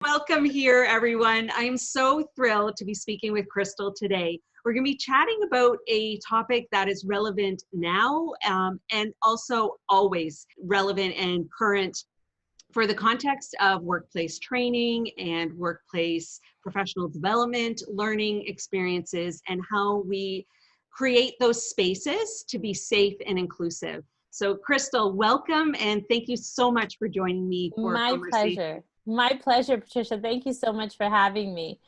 Welcome here, everyone. I'm so thrilled to be speaking with Crystal today. We're going to be chatting about a topic that is relevant now and also always relevant and current for the context of workplace training and workplace professional development, learning experiences, and how we create those spaces to be safe and inclusive. So, Crystal, welcome and thank you so much for joining me for a My conversation. pleasure. My pleasure, Patricia. Thank you so much for having me.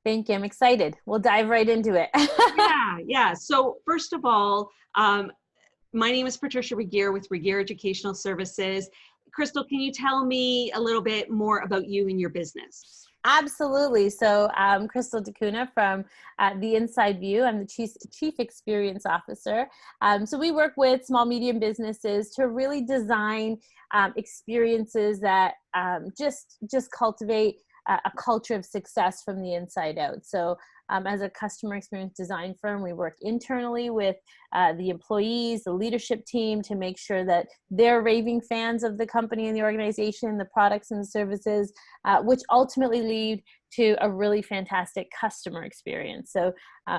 Thank you. I'm excited. We'll dive right into it. Yeah. So first of all, my name is Patricia Regier with Regier Educational Services. Crystal, can you tell me a little bit more about you and your business? Absolutely. So Crystal DeCuna from The Inside View. I'm the Chief Experience Officer. So we work with small, medium businesses to really design experiences that just cultivate a culture of success from the inside out. So as a customer experience design firm, we work internally with the employees, the leadership team to make sure that they're raving fans of the company and the organization, the products and the services, which ultimately lead to a really fantastic customer experience. So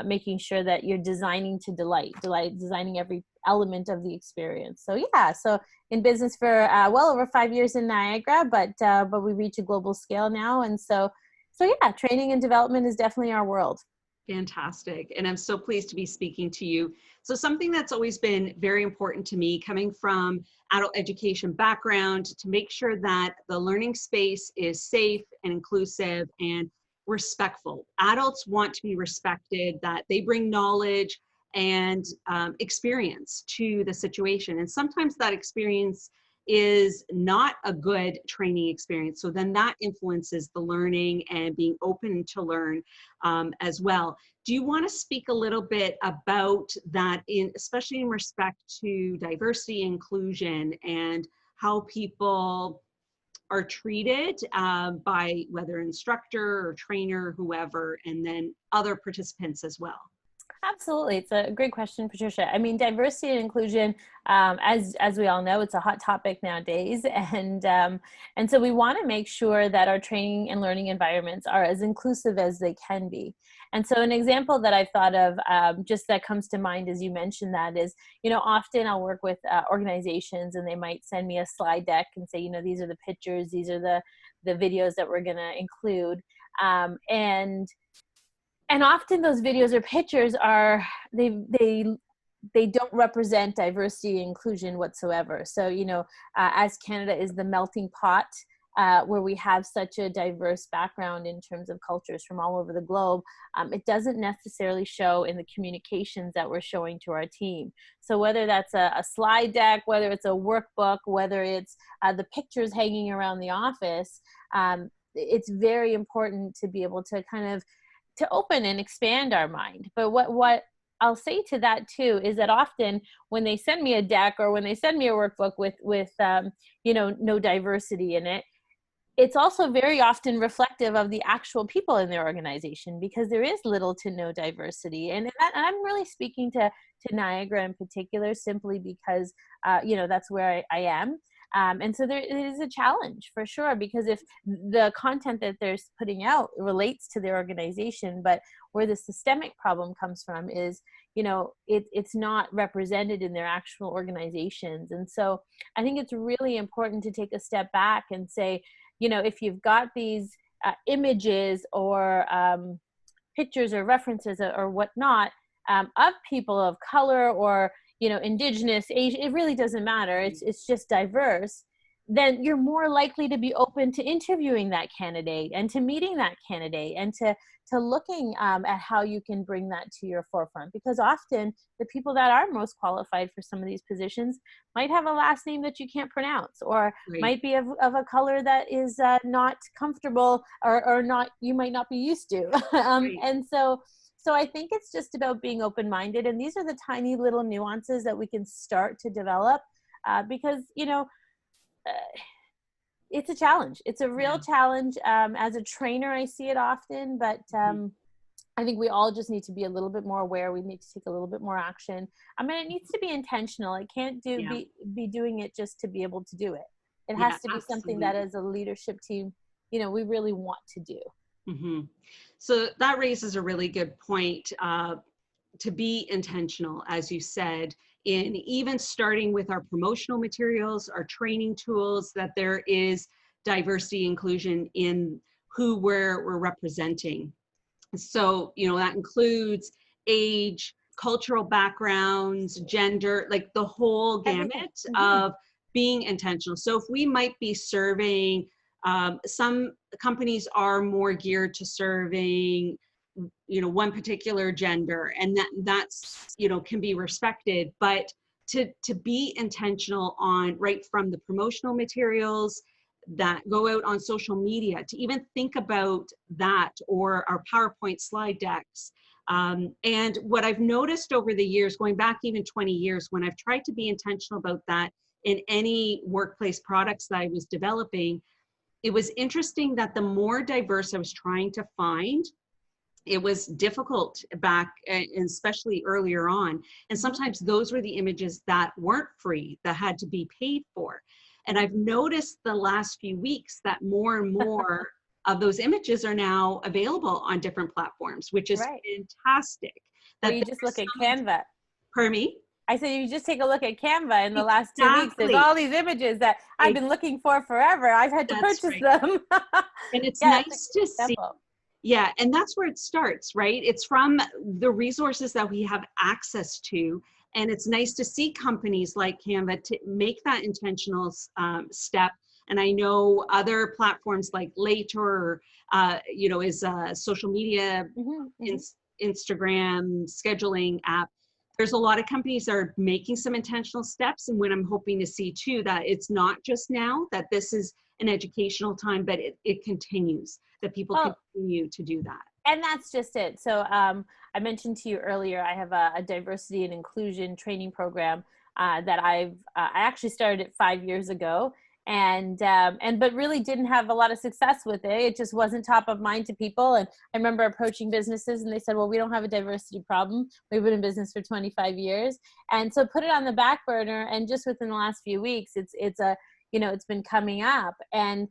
making sure that you're designing to designing every element of the experience. So yeah, so in business for well over 5 years in Niagara, but we reach a global scale now. And so yeah, training and development is definitely our world. Fantastic. And I'm so pleased to be speaking to you. So something that's always been very important to me, coming from adult education background, to make sure that the learning space is safe and inclusive and respectful. Adults want to be respected, that they bring knowledge and experience to the situation. And sometimes that experience is not a good training experience. So then that influences the learning and being open to learn as well. Do you want to speak a little bit about that, especially in respect to diversity, inclusion, and how people are treated by whether instructor or trainer, whoever, and then other participants as well? Absolutely. It's a great question, Patricia. I mean, diversity and inclusion, as we all know, it's a hot topic nowadays. And so we want to make sure that our training and learning environments are as inclusive as they can be. And so an example that I've thought of just that comes to mind as you mentioned that is, often I'll work with organizations and they might send me a slide deck and say, these are the pictures, these are the videos that we're going to include. And often those videos or pictures are, they don't represent diversity and inclusion whatsoever. So, as Canada is the melting pot, where we have such a diverse background in terms of cultures from all over the globe, it doesn't necessarily show in the communications that we're showing to our team. So whether that's a slide deck, whether it's a workbook, whether it's the pictures hanging around the office, it's very important to be able to kind of to open and expand our mind. But what I'll say to that too is that often when they send me a deck or when they send me a workbook with no diversity in it, it's also very often reflective of the actual people in their organization because there is little to no diversity. And I'm really speaking to Niagara in particular simply because that's where I am. And so it is a challenge for sure, because if the content that they're putting out relates to their organization, but where the systemic problem comes from is, it's not represented in their actual organizations. And so I think it's really important to take a step back and say, if you've got these images or pictures or references or whatnot of people of color or Indigenous, Asian, it really doesn't matter. It's just diverse. Then you're more likely to be open to interviewing that candidate and to meeting that candidate and to looking at how you can bring that to your forefront. Because often the people that are most qualified for some of these positions might have a last name that you can't pronounce, or Right. might be of a color that is not comfortable or not, you might not be used to. Right. And so I think it's just about being open-minded. And these are the tiny little nuances that we can start to develop because, it's a challenge. It's a real challenge. As a trainer, I see it often, but I think we all just need to be a little bit more aware. We need to take a little bit more action. I mean, it needs to be intentional. It can't be doing it just to be able to do it. It has to be something that as a leadership team, we really want to do. Mm-hmm. So that raises a really good point, to be intentional, as you said, in even starting with our promotional materials, our training tools, that there is diversity inclusion in who we're representing. So, that includes age, cultural backgrounds, gender, like the whole gamut of being intentional. So if we might be serving, some companies are more geared to serving, one particular gender, and that's, can be respected, but to be intentional on right from the promotional materials that go out on social media, to even think about that, or our PowerPoint slide decks. And what I've noticed over the years, going back even 20 years, when I've tried to be intentional about that in any workplace products that I was developing, it was interesting that the more diverse I was trying to find, it was difficult back, and especially earlier on. And sometimes those were the images that weren't free, that had to be paid for. And I've noticed the last few weeks that more and more of those images are now available on different platforms, which is fantastic. Or you just look at Canva. Pardon me? I said, you just take a look at Canva in the last 2 weeks. There's all these images that I've been looking for forever. I've had to purchase them. And it's nice to see. Yeah, and that's where it starts, right? It's from the resources that we have access to. And it's nice to see companies like Canva to make that intentional step. And I know other platforms like Later, is a social media, Instagram scheduling app. There's a lot of companies that are making some intentional steps. And what I'm hoping to see too, that it's not just now, that this is an educational time, but it continues, that people continue to do that. And that's just it. So I mentioned to you earlier, I have a diversity and inclusion training program that I actually started it 5 years ago, but really didn't have a lot of success with it. It just wasn't top of mind to people. And I remember approaching businesses and they said, well, we don't have a diversity problem. We've been in business for 25 years. And so put it on the back burner. And just within the last few weeks, it's been coming up. And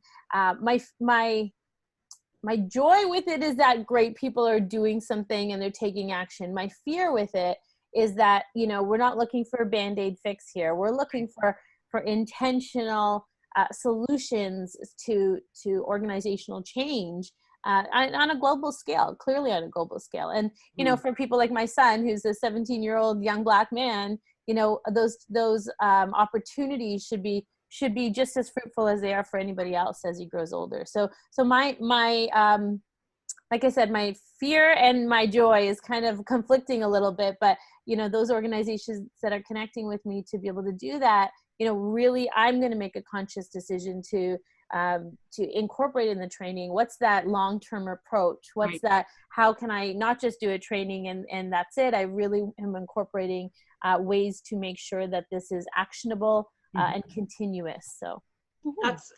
my joy with it is that great people are doing something and they're taking action. My fear with it is that, we're not looking for a Band-Aid fix here. We're looking for intentional solutions to organizational change on a global scale, clearly on a global scale. And, for people like my son, who's a 17-year-old young Black man, those opportunities should be just as fruitful as they are for anybody else as he grows older. So my like I said, my fear and my joy is kind of conflicting a little bit, but those organizations that are connecting with me to be able to do that, really, I'm going to make a conscious decision to incorporate in the training. What's that long-term approach? What's that? How can I not just do a training and that's it? I really am incorporating ways to make sure that this is actionable and continuous. So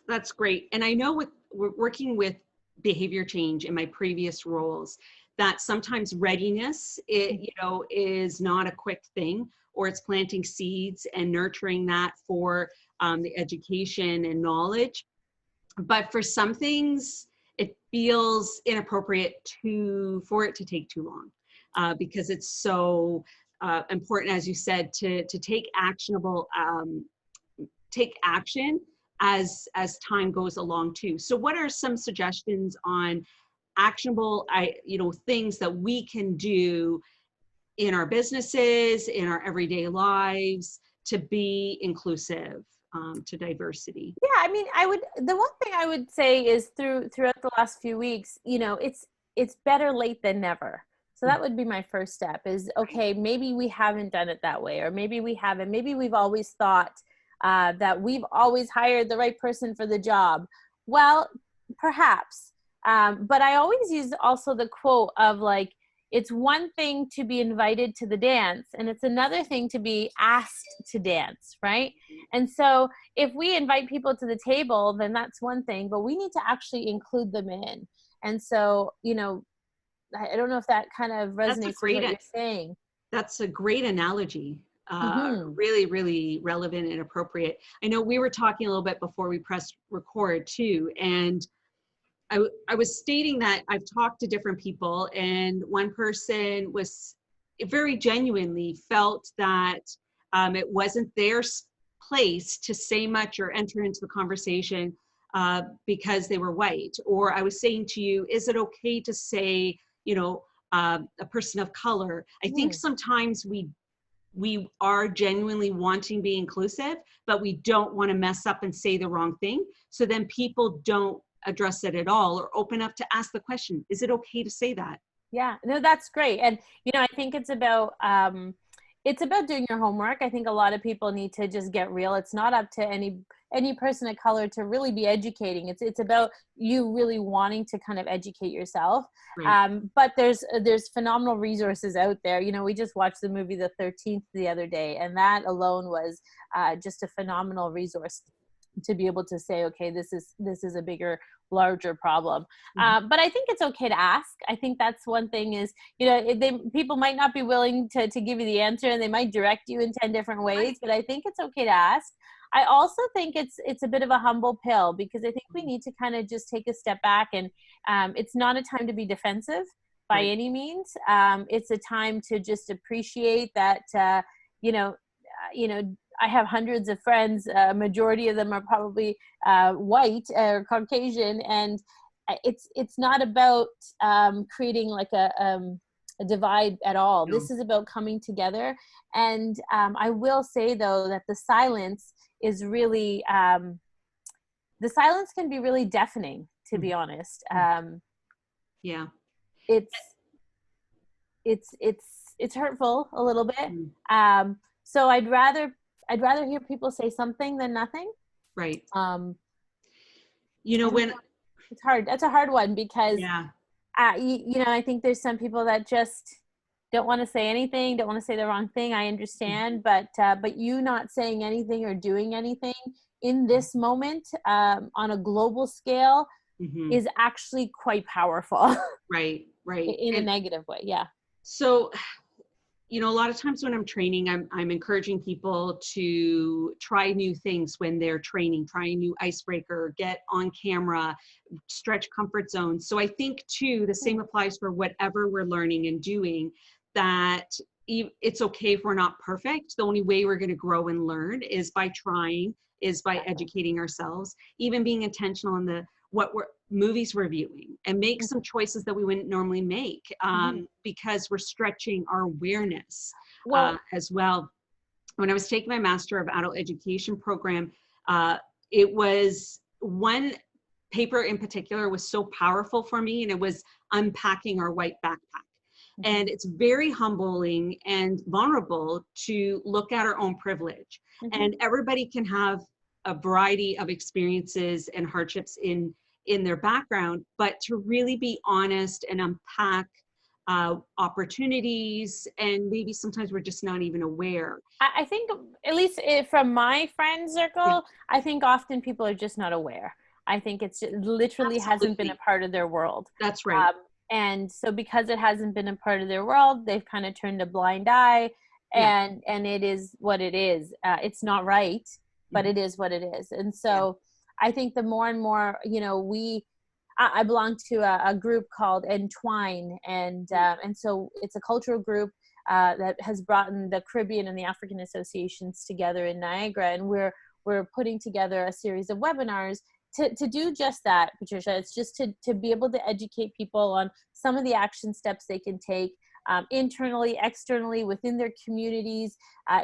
that's great. And I know we're working with behavior change in my previous roles, that sometimes readiness, is not a quick thing, or it's planting seeds and nurturing that for the education and knowledge. But for some things, it feels inappropriate for it to take too long, because it's so important, as you said, to take action as time goes along too. So what are some suggestions on actionable things that we can do in our businesses, in our everyday lives, to be inclusive, to diversity? Yeah, I mean, the one thing I would say is throughout the last few weeks, it's better late than never. So that would be my first step is, okay, maybe we haven't done it that way, or maybe we haven't. Maybe we've always thought that we've always hired the right person for the job. Well, perhaps. But I always use also the quote of like, it's one thing to be invited to the dance and it's another thing to be asked to dance, right? And so if we invite people to the table, then that's one thing, but we need to actually include them in. And so, I don't know if that kind of resonates with what you're saying. That's a great analogy. Really, really relevant and appropriate. I know we were talking a little bit before we pressed record too, and I was stating that I've talked to different people, and one person was very genuinely felt that it wasn't their place to say much or enter into the conversation because they were white. Or I was saying to you, is it okay to say, a person of color? I think sometimes we are genuinely wanting to be inclusive, but we don't want to mess up and say the wrong thing. So then people don't address it at all or open up to ask the question, is it okay to say that? Yeah, no, that's great. And, I think it's about doing your homework. I think a lot of people need to just get real. It's not up to any person of color to really be educating. It's about you really wanting to kind of educate yourself. Right. But there's phenomenal resources out there. We just watched the movie The 13th the other day, and that alone was just a phenomenal resource to be able to say, okay, this is a bigger, larger problem. But I think it's okay to ask. I think that's one thing is, people might not be willing to give you the answer, and they might direct you in 10 different ways, but I think it's okay to ask. I also think it's a bit of a humble pill, because I think we need to kind of just take a step back, and it's not a time to be defensive by any means. It's a time to just appreciate that, I have hundreds of friends. Majority of them are probably white or Caucasian, and it's not about creating like a divide at all. No. This is about coming together. And I will say though that the silence is really the silence can be really deafening, to be honest. Yeah, it's hurtful a little bit. So I'd rather hear people say something than nothing. Right. When it's hard, that's a hard one, because I think there's some people that just don't want to say anything, don't want to say the wrong thing. I understand, but you not saying anything or doing anything in this moment on a global scale is actually quite powerful. Right. In a negative way. Yeah. So, a lot of times when I'm training, I'm encouraging people to try new things when they're training, try a new icebreaker, get on camera, stretch comfort zones. So I think too, the same applies for whatever we're learning and doing, that it's okay if we're not perfect. The only way we're going to grow and learn is by trying, is by educating ourselves, even being intentional in what movies we're viewing, and make some choices that we wouldn't normally make because we're stretching our awareness as well. When I was taking my Master of Adult Education program, it was one paper in particular was so powerful for me, and it was unpacking our white backpack. And it's very humbling and vulnerable to look at our own privilege. And everybody can have a variety of experiences and hardships in their background, but to really be honest and unpack opportunities, and maybe sometimes we're just not even aware. I think, at least from my friend circle, I think often people are just not aware. I think it literally hasn't been a part of their world. That's right. And so because it hasn't been a part of their world, they've kind of turned a blind eye, and it is what it is. It's not right, but it is what it is. And so I think the more and more, I belong to a group called Entwine, and so it's a cultural group that has brought in the Caribbean and the African associations together in Niagara, and we're putting together a series of webinars to do just that, Patricia. It's just to be able to educate people on some of the action steps they can take internally, externally, within their communities,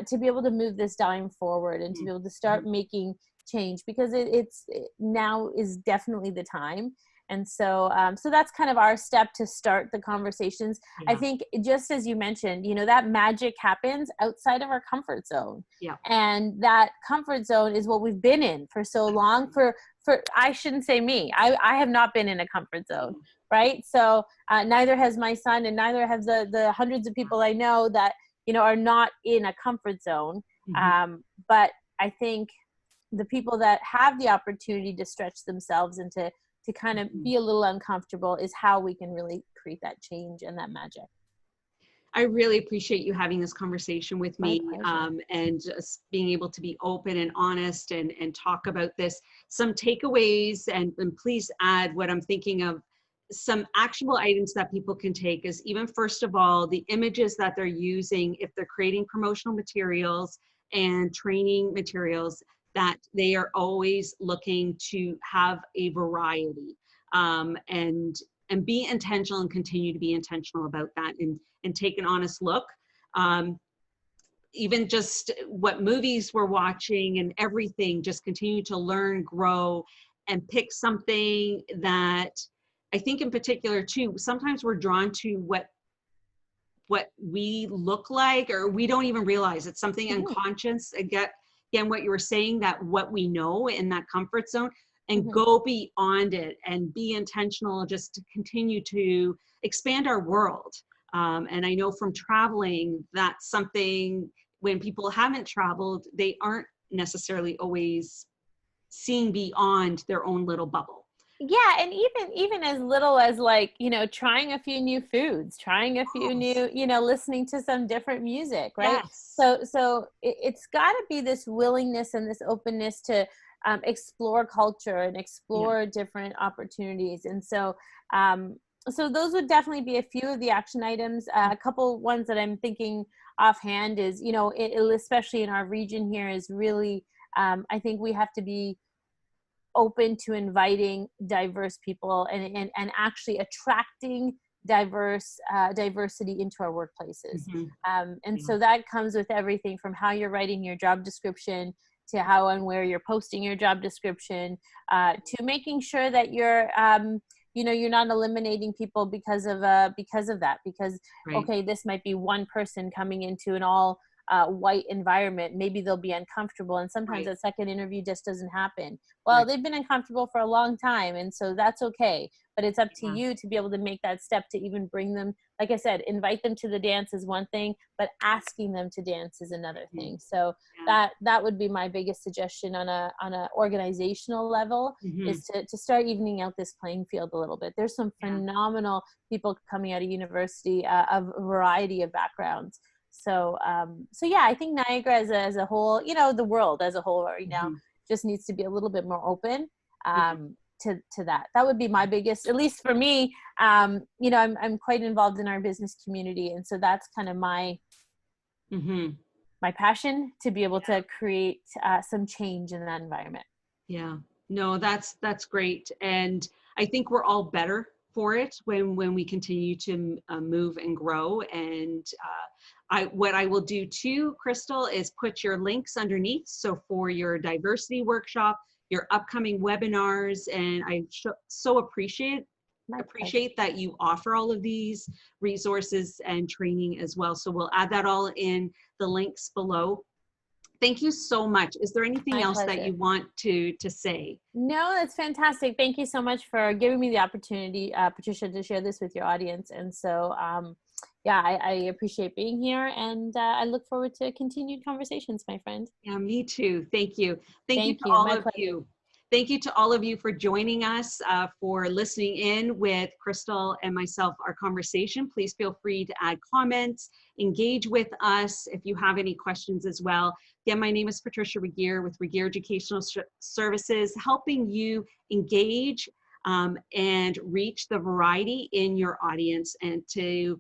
to be able to move this dime forward and to be able to start making change, because it's now is definitely the time. And so that's kind of our step to start the conversations. I think, just as you mentioned, that magic happens outside of our comfort zone. And that comfort zone is what we've been in for so long. For I shouldn't say me. I have not been in a comfort zone, right? So neither has my son, and neither have the hundreds of people I know that are not in a comfort zone. But I think the people that have the opportunity to stretch themselves and to kind of be a little uncomfortable is how we can really create that change and that magic. I really appreciate you having this conversation with My me, pleasure. and just being able to be open and honest and talk about this. Some takeaways, and please add what I'm thinking of, some actionable items that people can take is, even first of all, the images that they're using if they're creating promotional materials and training materials, that they are always looking to have a variety, and be intentional and continue to be intentional about that, and take an honest look. Um, Even just what movies we're watching and everything, just continue to learn, grow, and pick something that I think in particular too, sometimes we're drawn to what we look like, or we don't even realize it's something Mhm, unconscious. Again, what you were saying, that what we know in that comfort zone, and mhm. go beyond it and be intentional, just to continue to expand our world. And I know from traveling, that's something, when people haven't traveled, they aren't necessarily always seeing beyond their own little bubble. Yeah, and even as little as, like, trying a few new foods, trying a few Yes. new, listening to some different music, right? Yes. So it's got to be this willingness and this openness to explore culture and Yeah. explore different opportunities. And um, so those would definitely be a few of the action items. A couple ones that I'm thinking offhand is, especially in our region here, is really, I think we have to be open to inviting diverse people, and actually attracting diversity into our workplaces. Hmm. And Yeah. so that comes with everything from how you're writing your job description, to how and where you're posting your job description, to making sure that you're not eliminating people because of that. Because, Right. okay, this might be one person coming into an all white environment. Maybe they'll be uncomfortable, and sometimes Right. that second interview just doesn't happen. Right. Well, they've been uncomfortable for a long time, and so that's okay. But it's up to Yeah. you to be able to make that step, to even bring them, like I said, invite them to the dance is one thing, but asking them to dance is another Mhm. thing. So Yeah. that would be my biggest suggestion on a organizational level, Hmm. is to start evening out this playing field a little bit. There's some Yeah. phenomenal people coming out of university, of a variety of backgrounds. So yeah, I think Niagara as a whole, the world as a whole right now, Hmm. just needs to be a little bit more open, Yeah. to that. That would be my biggest, at least for me. I'm quite involved in our business community, and so that's kind of Hmm. my passion, to be able to create some change in that environment. Yeah. No, that's great, and I think we're all better for it when we continue to move and grow. And what I will do too, Crystal, is put your links underneath. So for your diversity workshop, your upcoming webinars, and I so My pleasure. appreciate that you offer all of these resources and training as well. So we'll add that all in the links below. Thank you so much. Is there anything My else that pleasure. you want to say? No, that's fantastic. Thank you so much for giving me the opportunity, Patricia, to share this with your audience. And so, yeah, I appreciate being here, and I look forward to continued conversations, my friend. Yeah, me too. Thank you. Thank you Thank to you. all My of pleasure. you. Thank you to all of you for joining us, for listening in with Crystal and myself, our conversation. Please feel free to add comments, engage with us if you have any questions as well. Again, my name is Patricia Regier with Regier Educational Services, helping you engage and reach the variety in your audience, and to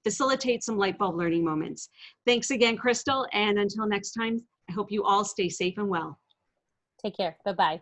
facilitate some light bulb learning moments. Thanks again, Crystal, and until next time, I hope you all stay safe and well. Take care. Bye-bye.